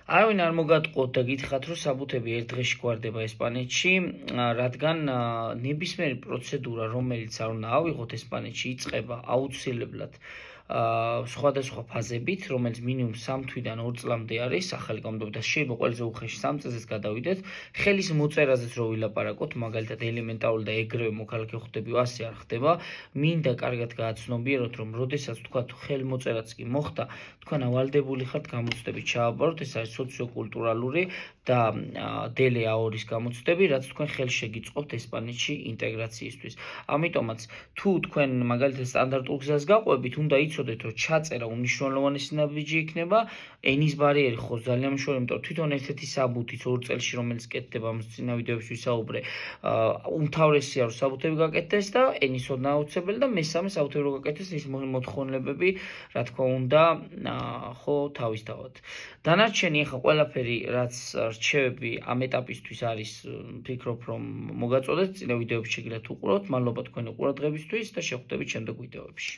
არავინ არ მოგატყუოთ და გითხრათ, რომ საბუთები ერთ დღეში გვარდება ესპანეთში, რადგან ნებისმიერი პროცედურა, რომელიც არ უნდა ავიღოთ ესპანეთში, იწყება აუცილებლად სხვადასხვა ფაზებით, რომელიც მინიმუმ 3 თვიდან 2 წლამდე არის ახალი კანონმდებლობა და შეიძლება ყველაზე უხეში 3 წელსაც გადავიდეთ. ხელის მოწერაზეც რო ვილაპარაკოთ, მაგალითად ელემენტარული და ეგრევე მოქალაქე ხვდები, ასე არ ხდება. მინდა კარგად გააცნობიეროთ, რომ როდესაც თქვა ხელმოწერაც კი მოხდა, თქვენ ავალდებული ხართ გამოცდებით ჩააბაროთ, ეს არის სოციოკულტურალური და დელე აორის გამოცდები, რაც თქვენ ხელს შეგიწყობთ ესპანეთში ინტეგრაციისთვის. ამიტომაც თუ თქვენ მაგალითად სტანდარტულ გზას გაყვებით, უნდა იცოდეთ, რომ ჩაწერა უმნიშვნელოვანესი ნაბიჯი იქნება, ენის ბარიერი ხო ძალიან მნიშვნელოვანია, იმიტომ რომ თვითონ ერთ-ერთი საბუთიც 2 წელში რომელიც კეთდება, ამ წინა ვიდეოებში ვისაუბრე, უმთავრესია რომ საბუთები გაკეთდეს და ენის ოდნა აუცილებელი და მესამე საბუთები რო გაკეთდეს, ის მოთხოვნებები, რა თქმა უნდა, ხო თავისთავად. დანარჩენი ახლა ყველაფერი, რაც რჩევები ამ ეტაპისთვის არის, ვფიქრობ, რომ მოგაწოდეთ, წინა ვიდეოებში შეგიძლიათ უყუროთ. მადლობა თქვენი ყურადღებისთვის და შევხვდებით შემდეგ ვიდეოებში.